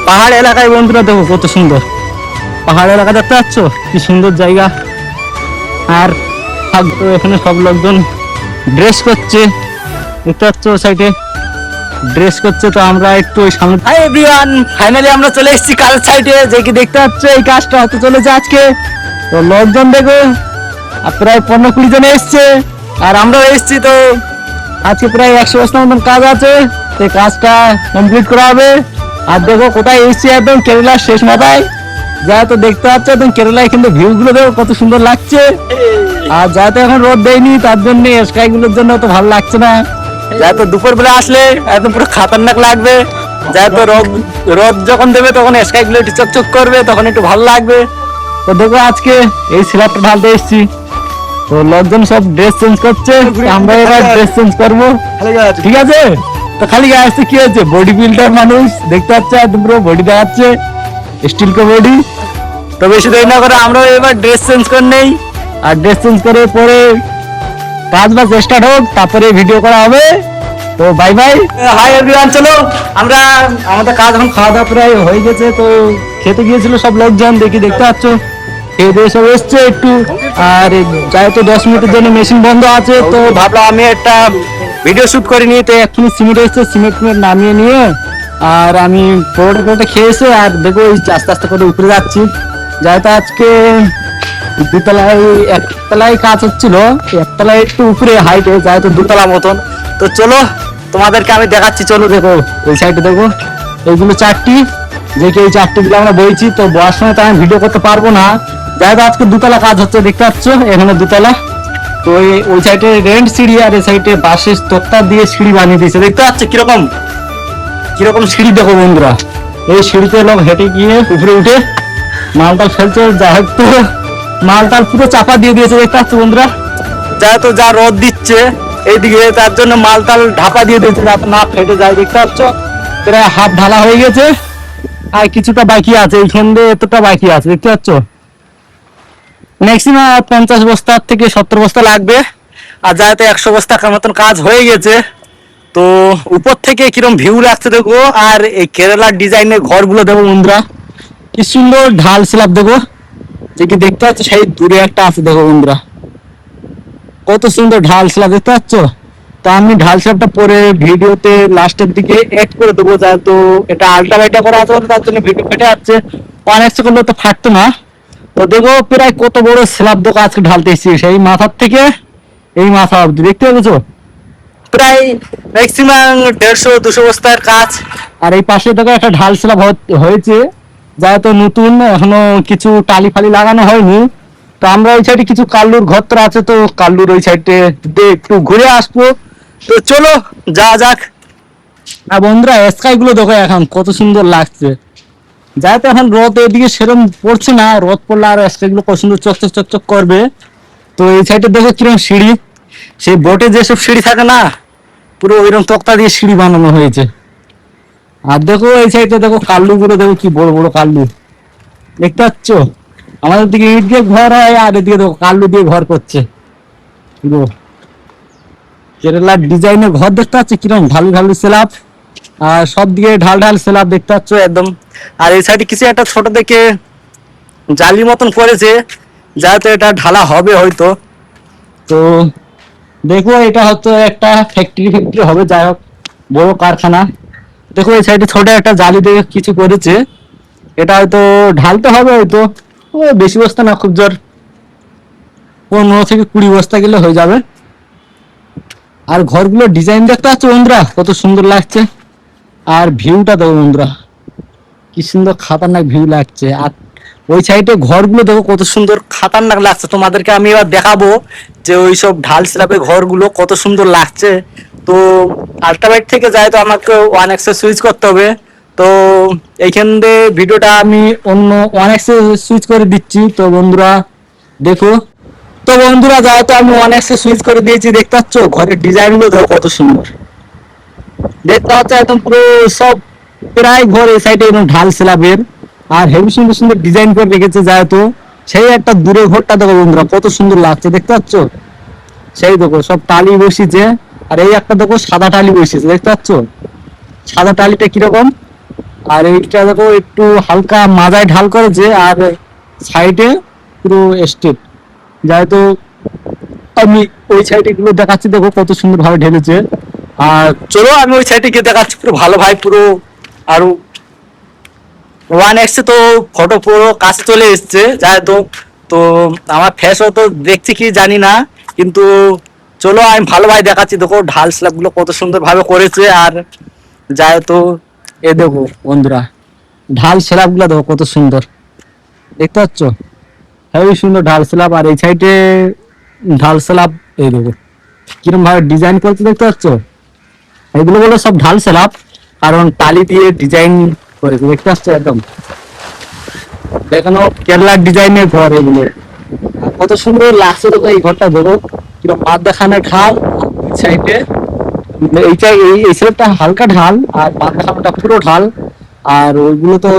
পাহাড় এলাকায় বন্ধুরা দেখো কত সুন্দর পাহাড় এলাকা দেখতে পাচ্ছ, কি সুন্দর জায়গা। আর এখানে সব লোকজন ড্রেস করছে, দেখতে পাচ্ছ সাইডে ড্রেস করছে। তো আমরা একটু ওই সামনে, হাই এভরিওয়ান, ফাইনালি আমরা চলে এসেছি কাল সাইডে, যে কি দেখতে পাচ্ছ এই কাজটা হতে চলেছে আজকে। তো লোকজন দেখো প্রায় 15-20 জন এসছে, আর আমরাও এসছি। তো আজকে প্রায় 100 বস্তার মতন কাজ আছে, সেই কাজটা কমপ্লিট করা হবে। আর দেখো কোথায় এসছি, একদম কেরালার শেষ মাথায়, যা তো দেখতে পাচ্ছ একদম কেরালায়, কিন্তু ভিউ গুলো দেখো কত সুন্দর লাগছে। আর যাতে এখন রোদ দেয়নি তার জন্য স্কাই গুলোর জন্য তো ভালো লাগছে না, যাতে দুপুর বেলা আসলে একদম পুরো খাতারনাক লাগবে। যাতে রোদ যখন দেবে তখন স্কাই গুলো একটু চকচক করবে, তখন একটু ভালো লাগবে। তো দেখো আজকে এই স্ল্যাবটা ঢালতে এসেছি, তো লোকজন সব ড্রেস চেঞ্জ করছে, আমরা এবার ড্রেস চেঞ্জ করবো, ঠিক আছে। তো খালি গায়ে আসছে, কি হয়েছে, বডি বিল্ডার মানুষ দেখতে পাচ্ছে, একদম পুরো বডি দেখাচ্ছে, স্টিল কে বডি। তো বেশি দেরি না করে আমরা এবার ড্রেস চেঞ্জ করে নেই, আর ড্রেস চেঞ্জ করে পরে কাজ বাজ স্টার্ট হোক, তারপরে ভিডিও করা হবে। তো বাই বাই, হাই এভরিওয়ান। চলো আমরা, আমাদের কাজ এখন খাওয়া দাওয়া প্রায় হয়ে গেছে। তো খেতে গিয়েছিল সব লোকজন, দেখতে পাচ্ছ খেয়ে দিয়ে সব এসছে একটু। আর যেহেতু 10 মিনিটের জন্য মেশিন বন্ধ আছে, তো ভাবলাম আমি একটা ভিডিও শুট করে নিয়ে। তো এক্ষুনি সিমেন্ট এসছে, সিমেন্ট নামিয়ে নিয়ে আর আমি পরোটা খেয়েছে। আর দেখো আস্তে আস্তে করে উপরে যাচ্ছি, যেহেতু আজকে একতলায় কাজ হচ্ছিল, একতলায় একটু উপরে হাইটে, যেহেতু 2তলা মতন। তো চলো তোমাদেরকে আমি দেখাচ্ছি, চলো দেখো ওই সাইডে দেখো এইগুলো 4টি, যে কি এই 4টি গুলো আমরা বইছি। তো বয়ার সময় তো আমি ভিডিও করতে পারবো না, যেহেতু আজকে 2তলা কাজ হচ্ছে, দেখতে পাচ্ছ এখানে 2তলা। তো ওই সাইডে রেন্ট সিঁড়ি, আর এই সাইডে বাঁশের তক্তা দিয়ে সিঁড়ি বানিয়ে দিয়েছে, দেখতে পাচ্ছ কিরকম কিরকম সিঁড়ি দেখো বন্ধুরা। এই সিঁড়িতে লোক হেঁটে গিয়ে উপরে উঠে মালটাল ফেলছে, যা হোক তো মালটাল পুরো চাপা দিয়ে দিয়েছে, দেখতে পাচ্ছ বন্ধুরা। যেহেতু যা রোদ দিচ্ছে এইদিকে, তার জন্য মালটাল ঢাপা দিয়ে দিয়েছে যাতে না ফেটে যায়, দেখতে পাচ্ছ। প্রায় হাফ ঢালা হয়ে গেছে, আর কিছুটা বাকি আছে, এইখান দিয়ে এতটা বাকি আছে, দেখতে পাচ্ছ। ম্যাক্সিমাম 50 বস্তার থেকে 70 বস্তা লাগবে। আর যেহেতু 100 বস্তার মতন কাজ হয়ে গেছে, তো উপর থেকে কিরকম ভিউ লাগছে দেখো। আর এই কেরালার ডিজাইনের ঘরগুলো দেখো বন্ধুরা, কি সুন্দর ঢাল স্ল্যাব দেখো, যে কি দেখতে পাচ্ছ সেই দূরে একটা আছে দেখো বন্ধুরা, কত সুন্দর ঢাল স্ল্যাব, দেখতে পাচ্ছ। তো আমি ঢাল স্ল্যাবটা পরে ভিডিওতে লাস্টের দিকে এড করে দেবো, যেহেতু এটা আল্টা বাইটা করা আছে, তার জন্য ভিডিও ফেটে যাচ্ছে, 1x করলে তো ফাটতো না। তো দেখো প্রায় কত বড় স্ল্যাব দেখো আজকে ঢালতে এসেছি, সেই মাথার থেকে এই মাথা অব্দি, দেখতে পাচ্ছ প্রায় ম্যাক্সিমাম 150-200 বস্তার কাজ। আর এই পাশে দেখো একটা ঢাল স্ল্যাব হয়েছে, যেহেতু নতুন, এখনো কিছু টালি ফালি লাগানো হয়নি। তো আমরা ওই সাইডে কিছু কাল্লুর ঘর আছে, তো কাল্লুর ওই সাইডে একটু ঘুরে আসবো। তো চলো যাওয়া যাক। আর বন্ধুরা স্কাই গুলো দেখো এখন কত সুন্দর লাগছে, যেহেতু এখন রোদ এদিকে সেরকম পড়ছে না, রোদ পড়লে আর স্কাই গুলো কত সুন্দর চকচক চকচক করবে। তো এই সাইডে দেখো কিরকম সিঁড়ি, সেই বোটে যেসব সিঁড়ি থাকে না, পুরো ওইরকম তক্তা দিয়ে সিঁড়ি বানানো হয়েছে। আর দেখো এই সাইডে দেখো কাল্লু গুলো দেখো, কি বড় বড় কাল্লু, দেখতে পাচ্ছ। আমাদের দিকে ইট দিয়ে ঘর হয়, আর এদিকে দেখো কাল্লু দিয়ে ঘর করছে, পুরো কেরালার ডিজাইনের ঘর দেখতে পাচ্ছ, কিরকম ঢালু ঢালু স্ল্যাব, আর সব দিকে ঢাল ঢাল স্ল্যাব দেখতে পাচ্ছ একদম। আর এই সাইডে কিছু একটা ছোট দেখে জালি মতন করেছে, যাতে এটা ঢালা হবে হয়তো। তো দেখো এটা হয়তো একটা ফ্যাক্টরি হবে, যাই হোক বড় কারখানা। দেখো এই সাইডে ছোট একটা জালি দেখে কিছু করেছে, এটা হয়তো ঢালতে হবে হয়তো, বেশি বস্তা না, খুব জোর 15-20 বস্তা গেলে হয়ে যাবে। আর ঘরগুলো ডিজাইন দেখতে পাচ্ছ বন্ধুরা, কত সুন্দর লাগছে। আর ভিউটা দেখো বন্ধুরা, কি সুন্দর খাতারনাক ভিউ লাগছে। আর ওই সাইডে ঘরগুলো দেখো কত সুন্দর খাতারনাক লাগছে, তোমাদেরকে আমি এবার দেখাবো যে ওই সব ঢাল স্ল্যাবের ঘরগুলো কত সুন্দর লাগছে। তো আল্ট্রাবাইট থেকে যায়, তো আমাকে 1x সুইচ করতে হবে। তো এইখান দিয়ে ভিডিওটা আমি অন্য 1x সুইচ করে দিচ্ছি। তো বন্ধুরা দেখো, তো বন্ধুরা যেহেতু আমি 1x সুইচ করে দিয়েছি, দেখতে পাচ্ছ ঘরের ডিজাইন গুলো দেখো কত সুন্দর, দেখতে পাচ্ছ একদম পুরো সব প্রায় ঘর এই সাইডে ঢাল স্ল্যাবের, আর হেভি সুন্দর সুন্দর ডিজাইন করে রেখেছে। যেহেতু সেই একটা দূরে ঘরটা দেখো বন্ধুরা কত সুন্দর লাগছে, দেখতে পাচ্ছ। সেই দেখো সব টালি বসিয়েছে, আর এই একটা দেখো সাদা টালি বসিয়েছে, দেখতে পাচ্ছ সাদা টালিটা কিরকম। আর এইটা দেখো একটু হালকা মাজায় ঢাল করেছে, আর সাইডে পুরো স্টেপ। যেহেতু আমি ওই সাইডে গুলো দেখাচ্ছি, দেখো কত সুন্দর ভাবে ঢেলেছে। আর চলো আমি ওই সাইডে গিয়ে দেখাচ্ছি পুরো ভালো ভাই, পুরো আরো 1x তো ফটো পুরো কাছে চলে এসছে। যাই তো, তো আমার ফেসও তো দেখছি কি জানি না, কিন্তু চলো আমি ভালো ভাই দেখাচ্ছি। দেখো ঢাল স্ল্যাব গুলো কত সুন্দর ভাবে করেছে। আর যায় তো, এ দেখো বন্ধুরা, ঢাল স্ল্যাব গুলো দেখো কত সুন্দর, দেখতে পাচ্ছ? হেবি সুন্দর ঢাল স্ল্যাব। আর এই সাইডে ঢাল স্ল্যাব, এই দেখো কিরকম ভাবে ডিজাইন করতে, দেখতে পাচ্ছ? এগুলো বলে সব ঢাল স্ল্যাব, কারণ টালি দিয়ে ডিজাইন করেছে, দেখতে পাচ্ছ? একদম দেখানো কেরলার ডিজাইনের ঘর এগুলো। আর কত সুন্দর লাগছে তো এই ঘরটা, দেখো কিরকম মাঠ দেখানো ঢাল সাইডে। এইটা এই সাইডটা হালকা ঢাল, আর মাঠ দেখানোটা পুরো ঢাল। আর ওইগুলো তো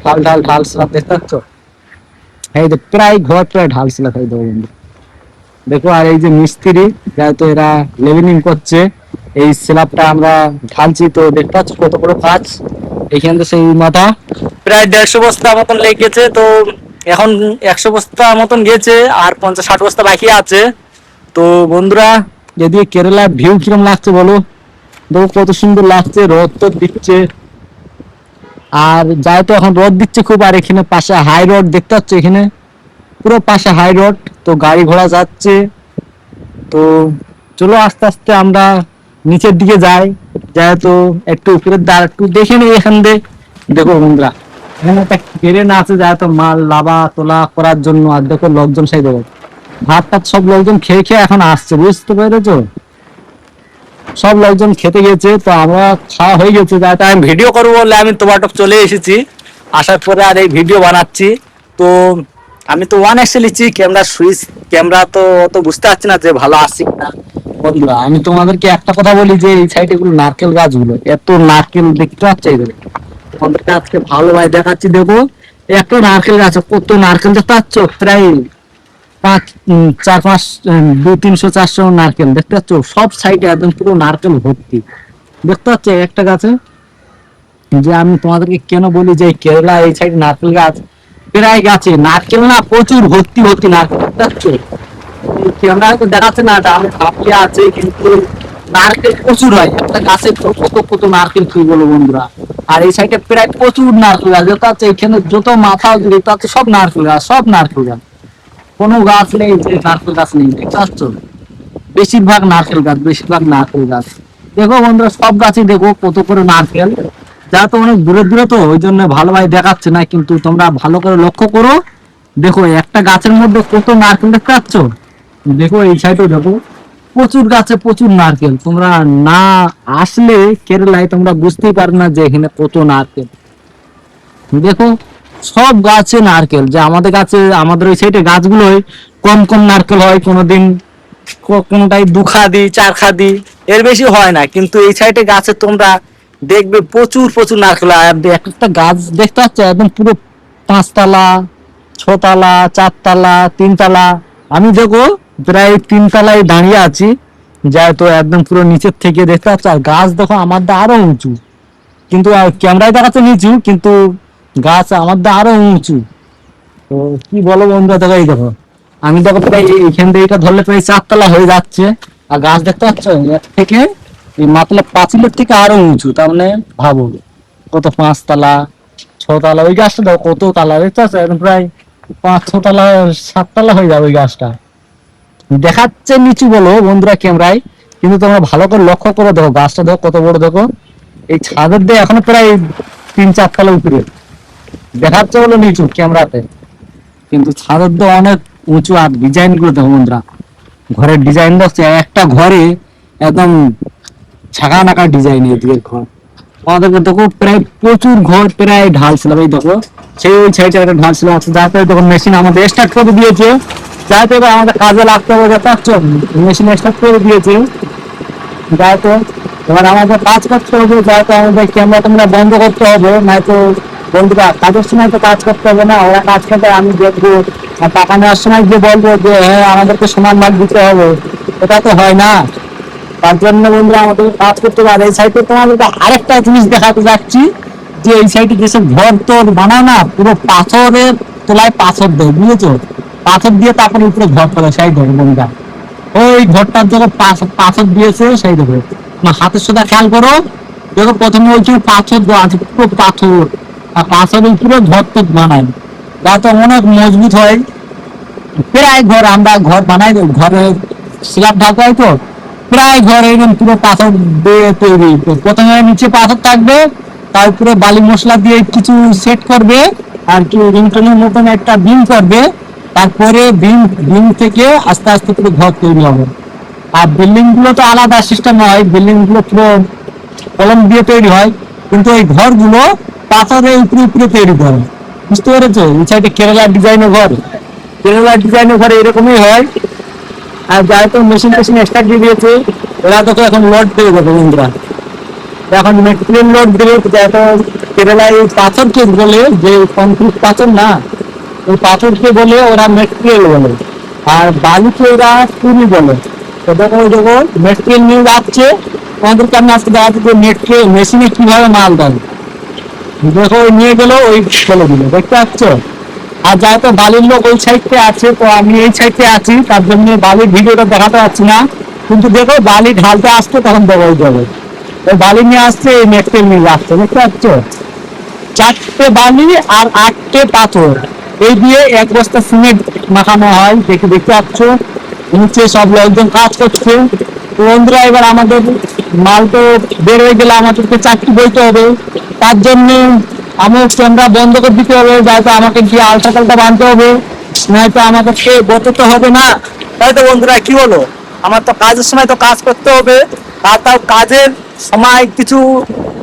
ঢাল ঢাল ঢাল স্ল্যাব, দেখতে পাচ্ছ? এই যে প্রায় ঘর প্রায় ঢাল স্ল্যাব, এই দেখো বন্ধু, দেখো। আর এই যে মিস্ত্রি যেহেতু এরা লেভেলিং করছে, এই স্ল্যাবটা আমরা ঢালছি, তো দেখতে পাচ্ছ কত বড় কাজ। এখান থেকে সেই মাথা প্রায় 150 বস্তা মতন লেগেছে, তো এখন 100 বস্তা মতন গেছে, আর 50-60 বস্তা বাকি আছে। তো বন্ধুরা, যদি কেরালার ভিউ কিরকম লাগছে বলো, দেখো কত সুন্দর লাগছে, রোদ তো দিচ্ছে। আর যাই তো এখন রোদ দিচ্ছে খুব, আর এখানে পাশে হাই রোড, দেখতে পাচ্ছ? এখানে পুরো পাশে হাই রোড, তো গাড়ি ঘোড়া যাচ্ছে। তো চলো আস্তে আস্তে আমরা নিচের দিকে যাই, যেহেতু একটু উপরের দ্বার একটু দেখে নিই এখান দিয়ে। দেখো বন্ধুরা, এখানে একটা ক্রেন আছে যেহেতু মাল লাভা তোলা করার জন্য। আর দেখো লোকজন, সেই দেখো ভাত টাত সব লোকজন খেয়ে খেয়ে এখন আসছে, বুঝতে পেরেছো? সব লোকজন খেতে গেছে, তো আমরা খাওয়া হয়ে গেছে। যাতে আমি ভিডিও করবো বলে আমি তোমার চলে এসেছি, আসার পরে আর এই ভিডিও বানাচ্ছি। তো আমি তো 1x নিচ্ছি, ক্যামেরা সুইচ ক্যামেরা তো অত বুঝতে পারছি না যে ভালো আসছে কিনা। বন্ধুরা, আমি তোমাদেরকে একটা কথা বলি, যে এই সাইডে গুলো নারকেল গাছগুলো, এত নারকেল দেখতে পাচ্ছি। তোমাদেরকে আজকে ভালো ভাই দেখাচ্ছি, দেখো একটা নারকেল গাছ, কত নারকেল দেখতে পাচ্ছ? প্রায় 4-5 200-300-400 নারকেল, দেখতে পাচ্ছ? সব সাইডে একদম পুরো নারকেল ভর্তি, দেখতে পাচ্ছ একটা গাছে। যে আমি তোমাদেরকে কেন বলি যে কেরালা এই সাইডে নারকেল গাছ প্রায় গাছে নারকেল না, প্রচুর ভর্তি ভর্তি নারকেল, দেখতে পাচ্ছ? ক্যামেরা হয়তো দেখাচ্ছে না, আমি ভাবছি আছে, কিন্তু নারকেল প্রচুর হয় একটা গাছে, কত কত নারকেল কি বলো বন্ধুরা। আর এই সাইডে প্রায় প্রচুর নারকেল গাছ, দেখতে পাচ্ছ? এখানে যত মাথা দেখতে পাচ্ছ সব নারকেল গাছ, সব নারকেল গাছ, কোনো গাছ নেই যে নারকেল গাছ নেই, দেখতে পাচ্ছ? বেশিরভাগ নারকেল গাছ, বেশিরভাগ নারকেল গাছ। দেখো বন্ধুরা, সব গাছই দেখো কত করে নারকেল। যা তো অনেক দূরে দূরে, তো ওই জন্য ভালো ভাই দেখাচ্ছে না, কিন্তু তোমরা ভালো করে লক্ষ্য করো, দেখো একটা গাছের মধ্যে কত নারকেল, দেখতে পাচ্ছ? দেখো এই সাইডেও দেখো প্রচুর গাছে প্রচুর নারকেল। তোমরা না আসলে কেরালায় তোমরা বুঝতেই পারবে না যে এখানে কত নারকেল। দেখো সব গাছে নারকেল, যে আমাদের গাছে আমাদের ওই সাইডে গাছগুলোই কম কম নারকেল হয়, কোনোদিন কোনোটাই 2 খাদি 4 খাদি, এর বেশি হয় না। কিন্তু এই সাইডে গাছে তোমরা দেখবে প্রচুর প্রচুর নারকেল। আর একটা গাছ দেখতে পাচ্ছ একদম পুরো 5 তলা 6 তলা 4 তলা 3 তলা। আমি দেখো প্রায় 3 তলায় দাঁড়িয়ে আছি, যেহেতু একদম পুরো নিচের থেকে দেখতে পাচ্ছ। আর গাছ দেখো আমার দা আরো উঁচু, কিন্তু ক্যামেরায় দেখাচ্ছে নিচু, কিন্তু গাছ আমার দা আরো উঁচু। তো কি বলো বন্ধুরা, দেখো এই দেখো আমি দেখো প্রায় এইখান থেকে এটা ধরলে প্রায় 4 তলা হয়ে যাচ্ছে। আর গাছ দেখতে পাচ্ছ এর থেকে এই মাতলা পাঁচিলের থেকে আরো উঁচু, তার মানে ভাবো কত 5 তলা 6 তলা। ওই গাছটা দেখো কত তলা, দেখতে পাচ্ছ? একদম প্রায় 5-6 তলা 7 তলা হয়ে যাবে ওই গাছটা। দেখাচ্ছে নিচু বলো বন্ধুরা ক্যামেরায়, কিন্তু তোমরা ভালো করে লক্ষ্য করে দেখো গাছটা দেখো কত বড়। দেখো এই ছাদের দিয়ে এখনো প্রায় 3-4 তলা উপরে, দেখাচ্ছে বলো নিচু ক্যামেরাতে, কিন্তু ছাদের দিয়ে অনেক উঁচু। আর ডিজাইন গুলো দেখো বন্ধুরা, ঘরের ডিজাইন দেখছে, একটা ঘরে একদম ছাকা নাকা ডিজাইন। এদিকে ঘর আমাদেরকে দেখো প্রায় প্রচুর ঘর প্রায় ঢাল ছিল, এই দেখো সেই ওই সাইডে একটা ঢাল ছিল। যাতে দেখো মেশিন আমাদের স্টার্ট করে দিয়েছে, যাতে এবার আমাদের কাজে লাগতে হবে, দেখতে পাচ্ছ? মেশিন স্টার্ট করে দিয়েছে, যাতে এবার আমাদের কাজ করতে হবে, যাতে আমাদের ক্যামেরা ট্যামেরা বন্ধ করতে হবে, নয়তো বন্ধুরা কাজের সময় তো কাজ করতে হবে না, ওরা কাজ করতে আমি দেখবো, আর টাকা নেওয়ার সময় যে বলবো যে হ্যাঁ আমাদেরকে সমান ভাগ দিতে হবে, এটা তো হয় না। তার জন্য বন্ধুরা আমাদের কাজ করতে পারে। এই সাইডে তোমাদেরকে আরেকটা জিনিস দেখাতে যাচ্ছি, যে এই সাইডে যেসব ঘর তোর বানায় না, পুরো পাথরের তোলায় পাথর দেয়, বুঝেছো? পাথর দিয়ে তারপরে উপরে ঘর তোলা, সেই দেখো বন্ধুরা, ওই ঘরটার যখন পাথর দিয়েছে সেই দেখো। হাতের সাথে খেয়াল করো, দেখো প্রথমে ওই পাথর দেওয়া আছে, পুরো পাথর, আর পাথরের উপরে ঘর তো বানায়, যাতে অনেক মজবুত হয়। প্রায় ঘর আমরা ঘর বানাই, ঘরে স্ল্যাব ঢাকা হয় তো, প্রায় ঘর এরকম পুরো পাথর দিয়ে তৈরি। প্রথমে নিচে পাথর থাকবে, তারপরে বালি মশলা দিয়ে কিছু সেট করবে, আর কি রিংটনের মতন একটা বিম করবে, তারপরে বিম বিম থেকে আস্তে আস্তে পুরো ঘর তৈরি হবে। আর বিল্ডিং গুলো তো আলাদা সিস্টেম হয়, বিল্ডিং গুলো পুরো কলম দিয়ে তৈরি হয়, কিন্তু এই ঘরগুলো পাথরের উপরে উপরে তৈরি করে, বুঝতে পেরেছো? এই সাইডে কেরালার ডিজাইনের ঘর, কেরালার ডিজাইনের ঘর এরকমই হয়। আর যারা তো মেশিন টেশিন স্টার্ট দিয়ে দিয়েছে, ওরা তো এখন লোড দিয়ে দেবে বন্ধুরা, এখন মেটেরিয়াল লোড দেবে। তো কেরালায় এই পাথরকে বলে, যে কংক্রিট পাথর না, ওই পাথরকে বলে ওরা মেটেরিয়াল বলে, আর বালুকে ওরা চুরি বলে। তো দেখো দেখো মেটেরিয়াল নিয়ে যাচ্ছে, আমাদেরকে আমি আজকে দেখাচ্ছি যে মেটেরিয়াল মেশিনে কিভাবে মাল দেয়। দেখো নিয়ে গেল, ওই চলে দিল, দেখতে পাচ্ছ? আর যেহেতু বালির লোক ওই সাইডে আছে, তো আমি এই সাইডে আছি, তার জন্য বালির ভিডিওটা দেখাতে পারছি না। কিন্তু দেখো বালি ঢালতে আসছে, তখন দেখাই যাবে। ওই বালি নিয়ে আসছে, এই মেটেরিয়াল নিয়ে আসছে, দেখতে পাচ্ছ? 4টে বালি আর 8টে পাথর, এই দিয়ে এক বস্তা সিমেন্ট মাখানো হয়, দেখে দেখতে পাচ্ছ। নিচে সব লোকজন কাজ করছে। তো বন্ধুরা, এবার আমাদের মাল তো বের হয়ে গেলে আমাদেরকে চাকরি বইতে হবে, তার জন্য আমার ক্যামেরা বন্ধ করে দিতে হবে, যাতে আমাকে গিয়ে আলটা পাল্টা বাঁধতে হবে, নয়তো আমাদেরকে বসাতে হবে না। তাই তো বন্ধুরা, কি বলো? আমার তো কাজের সময় তো কাজ করতে হবে, আর তাও কাজের সময় কিছু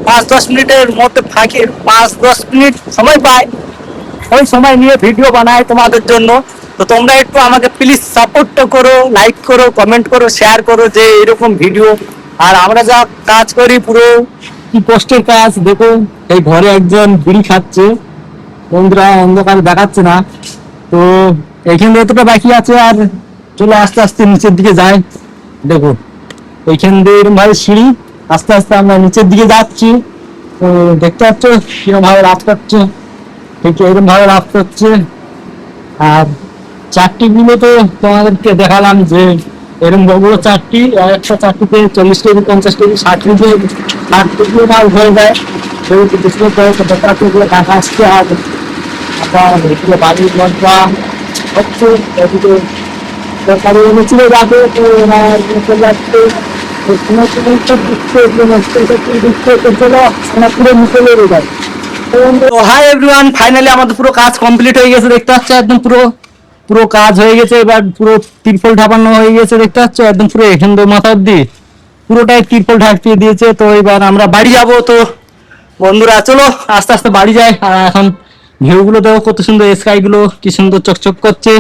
5-10 মিনিটের মধ্যে ফাঁকি, 5-10 মিনিট সময় পাই, ওই সময় নিয়ে ভিডিও বানাই তোমাদের জন্য। তো তোমরা একটু আমাকে প্লিজ সাপোর্ট করো, লাইক করো, কমেন্ট করো, শেয়ার করো, যে এরকম ভিডিও। আর আমরা যা কাজ করি পুরো কি কষ্টের কাজ, দেখো এই ঘরে একজন বিড়ি খাচ্ছে, বন্ধুরা অন্ধকারে দেখাচ্ছে না। তো এইখানে এতটা বাকি আছে, আর চলো আস্তে আস্তে নিচের দিকে যাই। দেখো এইখান দিয়ে এরকম ভাবে সিঁড়ি, আস্তে আস্তে আমরা নিচের দিকে যাচ্ছি। তো দেখতে পাচ্ছ কিরকম ভাবে রাত করছে, ঠিক এরকম ভাবে রাত করছে। আর চারটি গুলো তো তোমাদেরকে দেখালাম, যে এরকম বড় বড় চারটি, আর একটা চারটিতে 40 কেজি, 50 কেজি, 60 কেজি, 60 কেজি মাল হয়ে যায়। সেগুলো ডিসপ্লে করে ব্যাপারগুলো দেখা আসছে। আর আবার এগুলো বাড়ির মজা হচ্ছে, এদিকে সরকারি মিছিলে যাবে, তো ওরা চলে যাচ্ছে। তো হাই এভরিওয়ান, ফাইনালি আমাদের পুরো কাজ কমপ্লিট হয়ে গেছে, দেখতে পাচ্ছ একদম পুরো পুরো কাজ হয়ে গেছে। এবার পুরো তিরপল ঢাপানো হয়ে গেছে, দেখতে পাচ্ছ একদম পুরো এখান থেকে মাথা অব্দি পুরোটাই তিরপল ঢাকিয়ে দিয়েছে। তো এবার আমরা বাড়ি যাব। তো বন্ধুরা চলো আস্তে আস্তে বাড়ি যাই। আর এখন ভিউ গুলো দেখো কত সুন্দর, স্কাই গুলো কি সুন্দর চকচক করছে।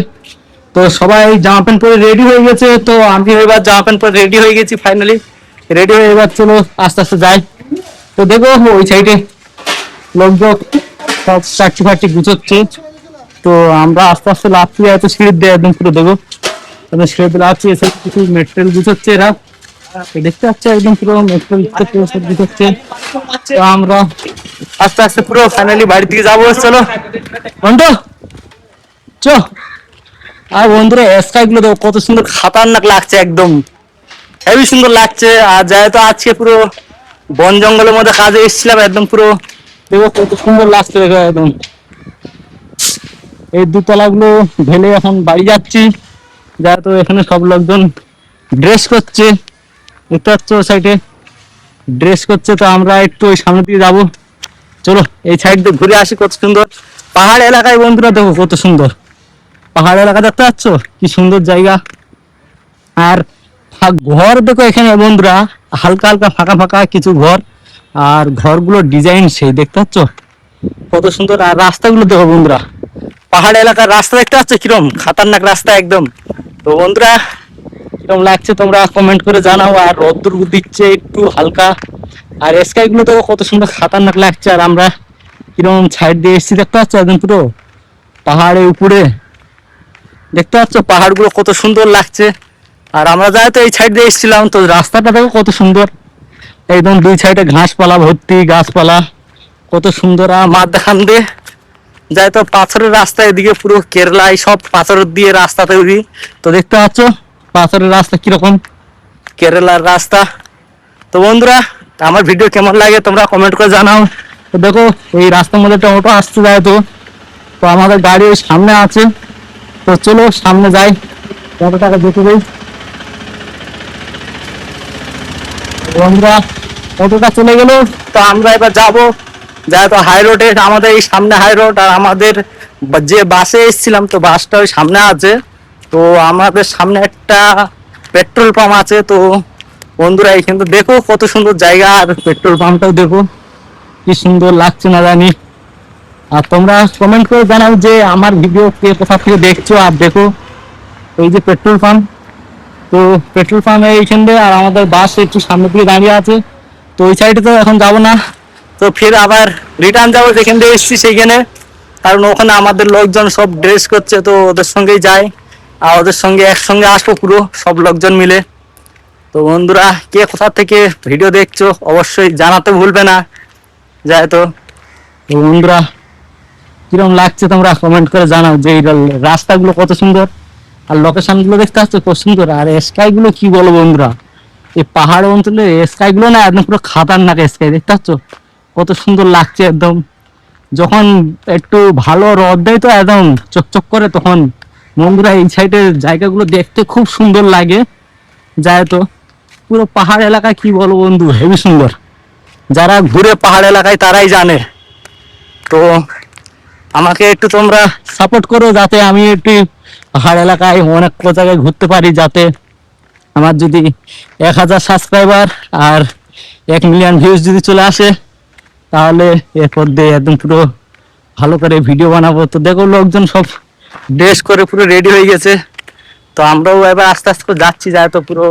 তো সবাই জামা প্যান্ট পরে রেডি হয়ে গেছে, তো আমি এবার জামা প্যান্ট পরে রেডি হয়ে গেছি, ফাইনালি রেডি হয়ে এবার চলো আস্তে আস্তে যাই। তো দেখো ওই সাইডে লোকজন সব চারটি ফাটি গুছোচ্ছে। তো আমরা আস্তে আস্তে লাফছি, এত সিঁড়ি দেয় একদম পুরো, দেখো একদম সিঁড়ি লাফছি, এসে কিছু মেটেরিয়াল গুছোচ্ছে এরা, দেখতে পাচ্ছ একদম পুরো মেটেরিয়াল গুছোচ্ছে। তো আমরা আস্তে আস্তে পুরো ফাইনালি বাড়ির দিকে যাবো, চলো বন্ধু চ। আর বন্ধুরা স্কাই গুলো দেখো কত সুন্দর খাতারনাক লাগছে, একদম হেবি সুন্দর লাগছে। আর যেহেতু আজকে পুরো বন জঙ্গলের মধ্যে কাজে এসেছিলাম, একদম পুরো দেখো কত সুন্দর লাগছে, দেখো একদম। এই দুতলা গুলো ঢেলে এখন বাড়ি যাচ্ছি, যেহেতু এখানে সব লোকজন ড্রেস করছে, দেখতে পাচ্ছ সাইডে ড্রেস করছে। তো আমরা একটু ওই সামনের দিকে যাবো, চলো এই সাইড দিয়ে ঘুরে আসি। কত সুন্দর পাহাড় এলাকায় বন্ধুরা, দেখো কত সুন্দর পাহাড় এলাকা, দেখতে পাচ্ছ কি সুন্দর জায়গা। আর ঘর দেখো এখানে বন্ধুরা, হালকা হালকা ফাঁকা ফাঁকা কিছু ঘর, আর ঘরগুলো ডিজাইন সেই, দেখতে পাচ্ছ কত সুন্দর। আর রাস্তাগুলো দেখো বন্ধুরা, পাহাড় এলাকার রাস্তা দেখতে পাচ্ছ কিরম খাতারনাক রাস্তা একদম। তো বন্ধুরা কিরম লাগছে তোমরা কমেন্ট করে জানাও। আর রোদ্দুর দিচ্ছে একটু হালকা, আর স্কাই গুলো দেখো কত সুন্দর খাতারনাক লাগছে। আর আমরা কিরম সাইড দিয়ে এসেছি, দেখতে পাচ্ছ একদম পুরো পাহাড়ের উপরে, দেখতে পাচ্ছ পাহাড়গুলো কত সুন্দর লাগছে। আর আমরা যেহেতু এই সাইড দিয়ে এসেছিলাম, তো রাস্তাটা দেখো কত সুন্দর, একদম দুই সাইডে ঘাসপালা ভর্তি, গাছপালা কত সুন্দর। আর মাঠ দেখান দিয়ে যাই তো পাথরের রাস্তা, এদিকে পুরো কেরালায় সব পাথর দিয়ে রাস্তা তৈরি। তো দেখতে পাচ্ছ পাথরের রাস্তা কিরকম, কেরালার রাস্তা। তো বন্ধুরা আমার ভিডিও কেমন লাগে তোমরা কমেন্ট করে জানাও। তো দেখো এই রাস্তার মধ্যে একটা অটো আসতে যায়, তো তো আমাদের গাড়ি ওই সামনে আছে। তো চলো সামনে যাই, অটোটাকে দেখে দিই। বন্ধুরা অটোটা চলে গেল, তো আমরা এবার যাবো যেহেতু হাই রোডে, আমাদের এই সামনে হাই রোড। আর আমাদের যে বাসে এসেছিলাম তো বাসটা ওই সামনে আছে। তো আমাদের সামনে একটা পেট্রোল পাম্প আছে। তো বন্ধুরা এখানে তো দেখো কত সুন্দর জায়গা, আর পেট্রোল পাম্পটাও দেখো কি সুন্দর লাগছে না জানি। আর তোমরা কমেন্ট করে জানাও যে আমার ভিডিও কে কোথা থেকে দেখছো। আর দেখো এই যে পেট্রোল পাম্প, তো পেট্রোল পাম্প এইখান দিয়ে, আর আমাদের বাস একটু সামনে দিকে দাঁড়িয়ে আছে। তো ওই সাইডে তো এখন যাবো না, তো ফির আবার রিটার্ন যাবো যেখান থেকে এসেছি সেইখানে। কারণ ওখানে আমাদের লোকজন সব ড্রেস করছে, তো ওদের সঙ্গেই যাই। আর ওদের সঙ্গে একসঙ্গে আসবো পুরো সব লোকজন মিলে। তো বন্ধুরা কে কোথা থেকে ভিডিও দেখছো অবশ্যই জানাতে ভুলবে না। যাই তো বন্ধুরা কিরকম লাগছে তোমরা কমেন্ট করে জানাও যে এই রাস্তাগুলো কত সুন্দর, আর লোকেশন গুলো দেখতে পাচ্ছ কত সুন্দর। আর স্কাই গুলো কি বলো বন্ধুরা, এই পাহাড় অঞ্চলে স্কাই গুলো না একদম পুরো খাতারনাক স্কাই, দেখতে পাচ্ছ কত সুন্দর লাগছে একদম। যখন একটু ভালো রদ দেয় তো একদম চকচক করে, তখন বন্ধুরা এই সাইডের জায়গাগুলো দেখতে খুব সুন্দর লাগে। যায় তো পুরো পাহাড় এলাকা কি বলো বন্ধু, হেবি সুন্দর। যারা ঘুরে পাহাড় এলাকায় তারাই জানে। তো আমাকে একটু তোমরা সাপোর্ট করো যাতে আমি একটু পাহাড় এলাকায় অনেক জায়গায় ঘুরতে পারি, যাতে আমার যদি 1000 সাবস্ক্রাইবার আর 1 মিলিয়ন ভিউজ যদি চলে আসে, তাহলে এরপর দিয়ে একদম পুরো ভালো করে ভিডিও বানাবো। তো দেখো লোকজন সব ড্রেস করে পুরো রেডি হয়ে গেছে। তো আমরাও এবার আস্তে আস্তে করে যাচ্ছি, যায় তো পুরো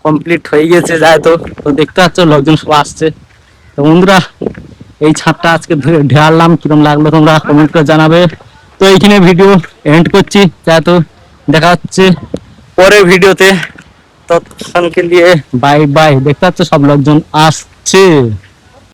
কমপ্লিট হয়ে গেছে। যায় তো তো দেখতে পাচ্ছ লোকজন সব আসছে। তো বন্ধুরা এই ছাদটা আজকে ঢেয়ারলাম, কিরকম লাগলো তোমরা কমেন্ট করে জানাবে। তো এইখানে ভিডিও এন্ড করছি, যা তো দেখা হচ্ছে পরের ভিডিওতে। ততক্ষণকে নিয়ে বাই বাই। দেখতে পাচ্ছ সব লোকজন আসছে।